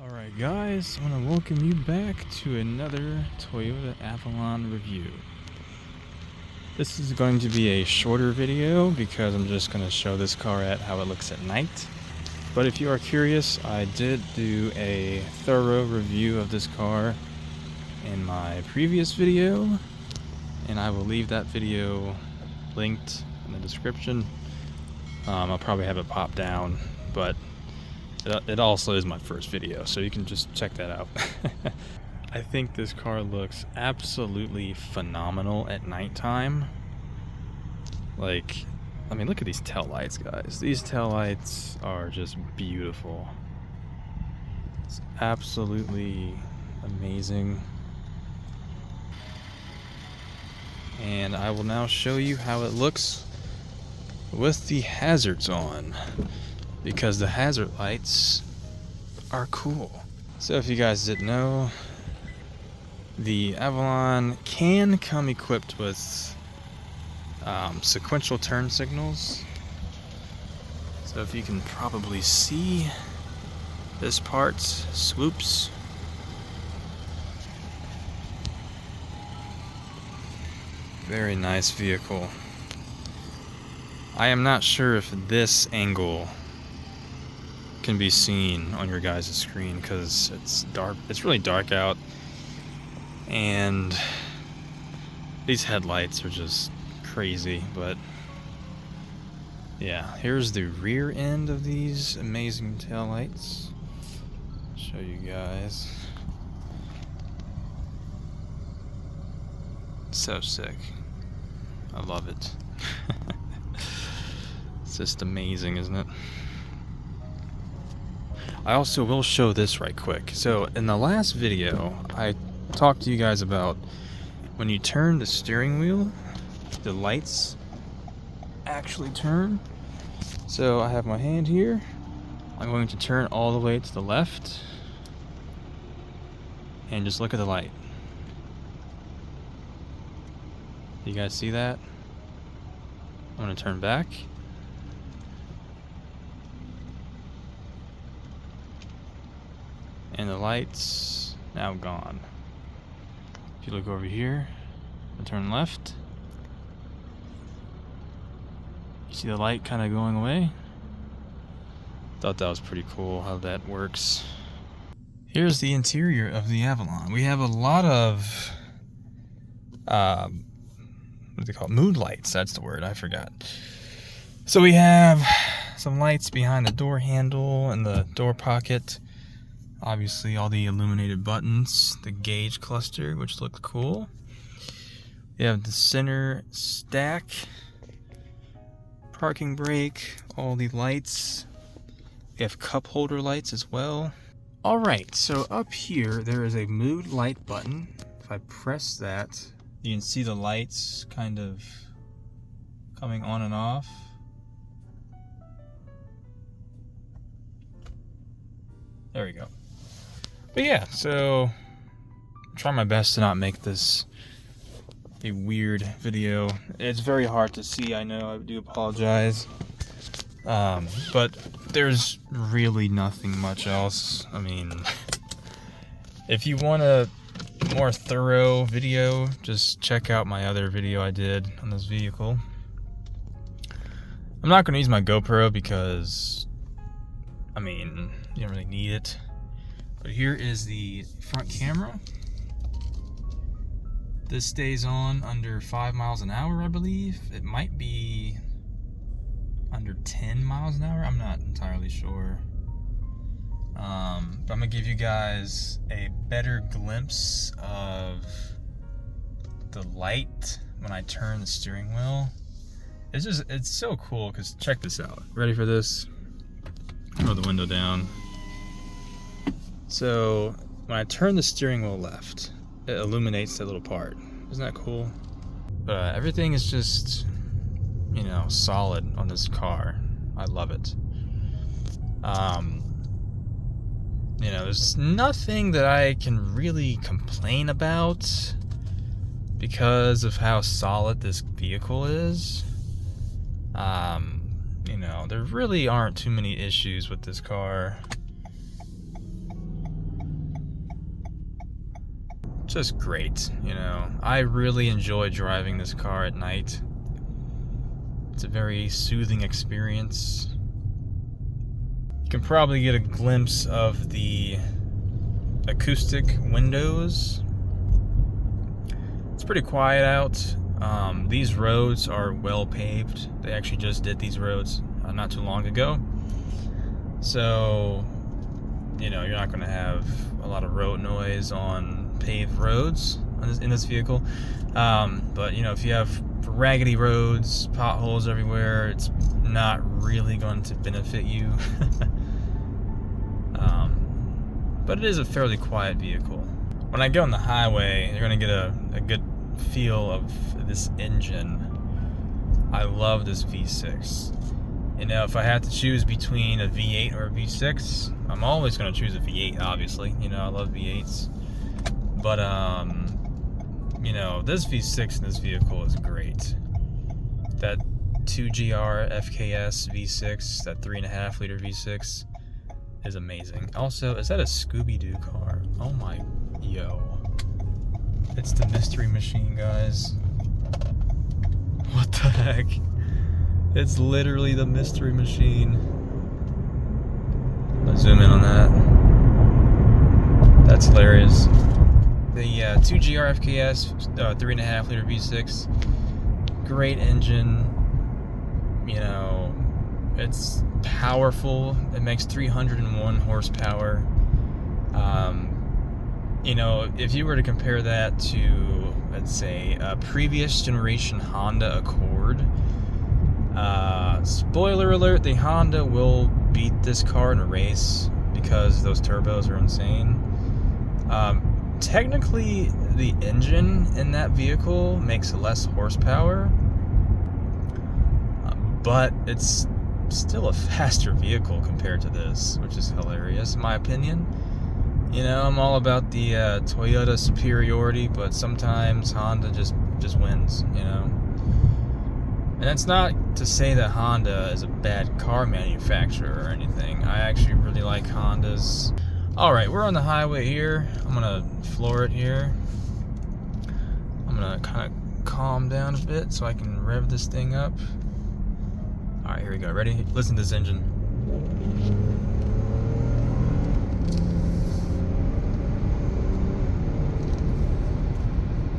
Alright guys, I want to welcome you back to another Toyota Avalon review. This is going to be a shorter video because I'm just going to show this car at how it looks at night. But if you are curious, I did do a thorough review of this car in my previous video, and I will leave that video linked in the description. I'll probably have it pop down, but it also is my first video, so you can just check that out. I think this car looks absolutely phenomenal at nighttime. Like, I mean, look at these tail lights, guys. These tail lights are just beautiful. It's absolutely amazing. And I will now show you how it looks with the hazards on, because the hazard lights are cool. So if you guys didn't know, the Avalon can come equipped with sequential turn signals. So if you can probably see, this part swoops. Very nice vehicle. I am not sure if this angle can be seen on your guys' screen because it's dark. It's really dark out, and these headlights are just crazy. But yeah, here's the rear end of these amazing taillights. Show you guys. So sick. I love it. It's just amazing, isn't it? I also will show this right quick. So in the last video, I talked to you guys about when you turn the steering wheel, the lights actually turn. So I have my hand here. I'm going to turn all the way to the left. And just look at the light. You guys see that? I'm going to turn back. And the light's now gone. If you look over here and turn left, you see the light kind of going away. Thought that was pretty cool how that works. Here's the interior of the Avalon. We have a lot of what do they call it? Mood lights, that's the word, I forgot. So we have some lights behind the door handle and the door pocket. Obviously all the illuminated buttons, the gauge cluster, which looks cool. We have the center stack, parking brake, all the lights. We have cup holder lights as well. Alright, so up here there is a mood light button. If I press that, you can see the lights kind of coming on and off. There we go. But yeah, so I'm trying my best to not make this a weird video. It's very hard to see, I know, I do apologize. But there's really nothing much else. I mean, if you want a more thorough video, just check out my other video I did on this vehicle. I'm not going to use my GoPro because, I mean, you don't really need it. But here is the front camera. This stays on under 5 miles an hour, I believe. It might be under 10 miles an hour. I'm not entirely sure. But I'm going to give you guys a better glimpse of the light when I turn the steering wheel. It's so cool because check this out. Ready for this? Roll the window down. So when I turn the steering wheel left, it illuminates that little part. Isn't that cool? But everything is just, you know, solid on this car. I love it. You know, there's nothing that I can really complain about because of how solid this vehicle is. You know, there really aren't too many issues with this car. just great, you know. I really enjoy driving this car at night. It's a very soothing experience. You can probably get a glimpse of the acoustic windows. It's pretty quiet out. These roads are well paved. They actually just did these roads not too long ago. So, you know, you're not going to have a lot of road noise on paved roads in this vehicle. But, you know, if you have raggedy roads, potholes everywhere, it's not really going to benefit you. But it is a fairly quiet vehicle. When I go on the highway, you're going to get a good feel of this engine. I love this V6. You know, if I had to choose between a V8 or a V6, I'm always going to choose a V8, obviously. You know, I love V8s. But, you know, this V6 in this vehicle is great. That 2GR FKS V6, that 3.5 liter V6, is amazing. Also, is that a Scooby-Doo car? Oh my, yo. It's the Mystery Machine, guys. What the heck? It's literally the Mystery Machine. Let's zoom in on that. That's hilarious. The 2GR FKS 3.5 liter V6. Great engine. You know, it's powerful. It makes 301 horsepower. You know, if you were to compare that to, let's say, a previous generation Honda Accord, spoiler alert, the Honda will beat this car in a race because those turbos are insane. Technically, the engine in that vehicle makes less horsepower, but it's still a faster vehicle compared to this, which is hilarious in my opinion. You know, I'm all about the Toyota superiority, but sometimes Honda just wins, you know. And that's not to say that Honda is a bad car manufacturer or anything. I actually really like Hondas. Alright, we're on the highway here. I'm gonna floor it here. I'm gonna kind of calm down a bit so I can rev this thing up. Alright, here we go. Ready? Listen to this engine.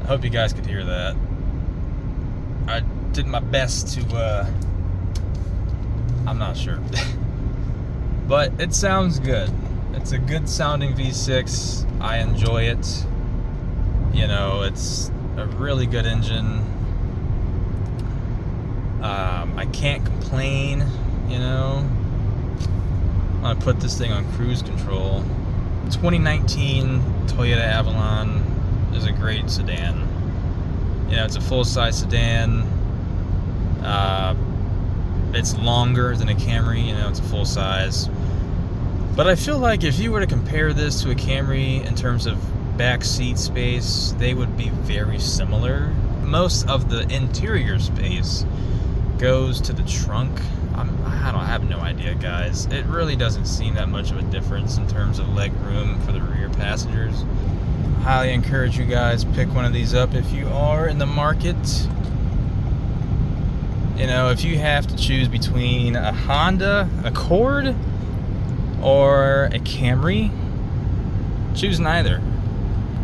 I hope you guys could hear that. I did my best to, I'm not sure. But it sounds good. It's a good sounding V6. I enjoy it. You know, it's a really good engine. I can't complain, you know. I'm gonna put this thing on cruise control. 2019 Toyota Avalon is a great sedan. You know, it's a full-size sedan. It's longer than a Camry, you know, it's a full-size. But I feel like if you were to compare this to a Camry in terms of back seat space, they would be very similar. Most of the interior space goes to the trunk. I have no idea, guys. It really doesn't seem that much of a difference in terms of leg room for the rear passengers. Highly encourage you guys pick one of these up if you are in the market. You know, if you have to choose between a Honda Accord or a Camry, choose neither.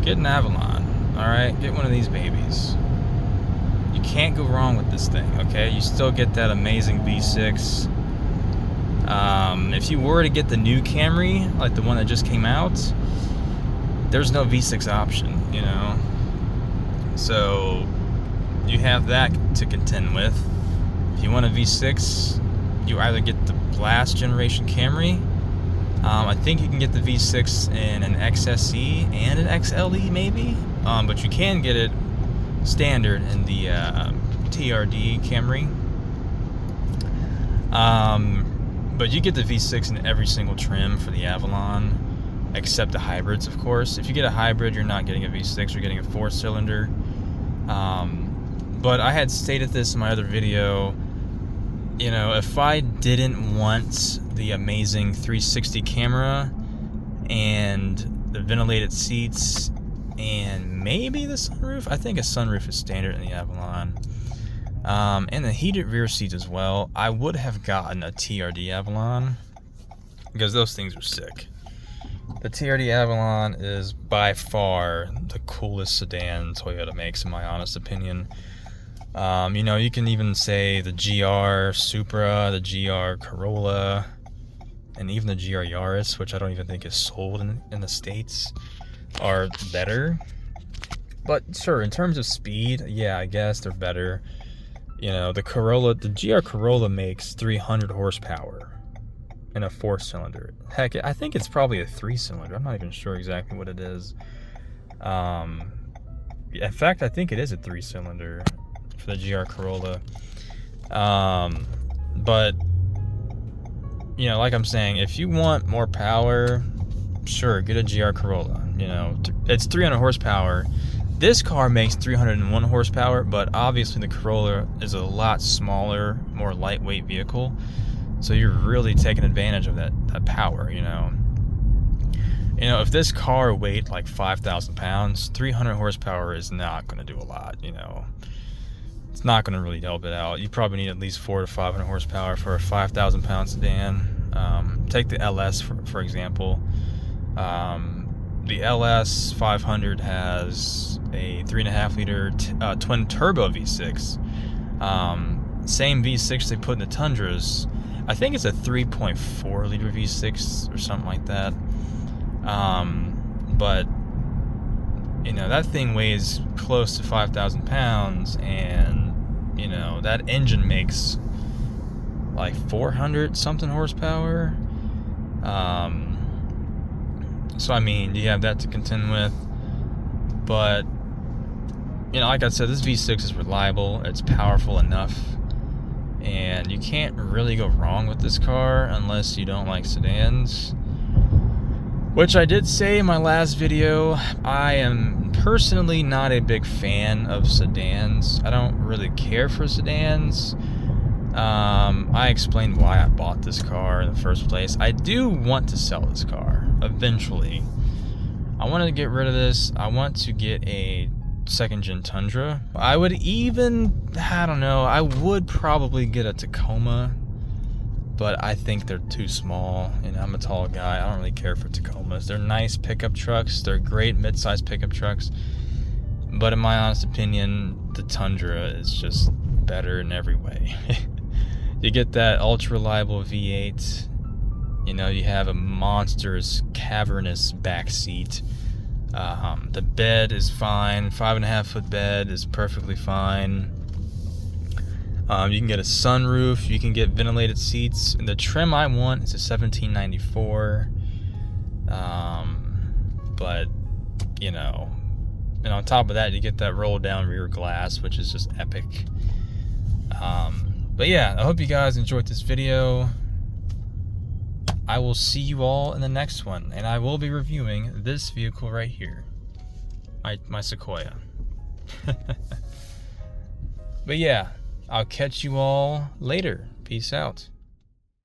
Get an Avalon, alright? Get one of these babies. You can't go wrong with this thing, okay? You still get that amazing V6. If you were to get the new Camry, like the one that just came out, there's no V6 option, you know? So, you have that to contend with. If you want a V6, you either get the last generation Camry. I think you can get the V6 in an XSE and an XLE maybe, but you can get it standard in the TRD Camry. But you get the V6 in every single trim for the Avalon, except the hybrids, of course. If you get a hybrid, you're not getting a V6, you're getting a 4-cylinder. But I had stated this in my other video. You know, if I didn't want the amazing 360 camera and the ventilated seats and maybe the sunroof. I think a sunroof is standard in the Avalon. And the heated rear seats as well. I would have gotten a TRD Avalon because those things are sick. The TRD Avalon is by far the coolest sedan Toyota makes, in my honest opinion. You know, you can even say the GR Supra, the GR Corolla, and even the GR Yaris, which I don't even think is sold in the States, are better. But sure, in terms of speed, yeah, I guess they're better. You know, the GR Corolla makes 300 horsepower in a 4-cylinder. Heck, I think it's probably a 3-cylinder. I'm not even sure exactly what it is. In fact, I think it is a 3-cylinder for the GR Corolla. But, you know, like I'm saying, if you want more power, sure, get a GR Corolla. You know, it's 300 horsepower. This car makes 301 horsepower, but obviously the Corolla is a lot smaller, more lightweight vehicle. So you're really taking advantage of that power, you know. You know, if this car weighed like 5,000 pounds, 300 horsepower is not going to do a lot, you know. It's not going to really help it out. You probably need at least 400 to 500 horsepower for a 5,000 pound sedan. Take the LS, for example. The LS 500 has a 3.5 liter twin turbo V6. Same V6 they put in the Tundras. I think it's a 3.4 liter V6 or something like that. But you know, that thing weighs close to 5,000 pounds, and you know, that engine makes like 400 something horsepower. So I mean, you have that to contend with. But you know, like I said, this V6 is reliable, it's powerful enough, and you can't really go wrong with this car unless you don't like sedans. Which I did say in my last video, I am personally not a big fan of sedans. I don't really care for sedans. I explained why I bought this car in the first place. I do want to sell this car eventually. I want to get rid of this. I want to get a second-gen Tundra. I would even, I don't know, I would probably get a Tacoma, but I think they're too small, and I'm a tall guy. I don't really care for Tacomas. They're nice pickup trucks. They're great mid-size pickup trucks. But in my honest opinion, the Tundra is just better in every way. You get that ultra-reliable V8. You know, you have a monstrous, cavernous back seat. The bed is fine. 5.5 foot bed is perfectly fine. You can get a sunroof. You can get ventilated seats. And the trim I want is a 1794. But, you know, and on top of that, you get that roll down rear glass, which is just epic. But yeah, I hope you guys enjoyed this video. I will see you all in the next one, and I will be reviewing this vehicle right here, my Sequoia. But yeah, I'll catch you all later. Peace out.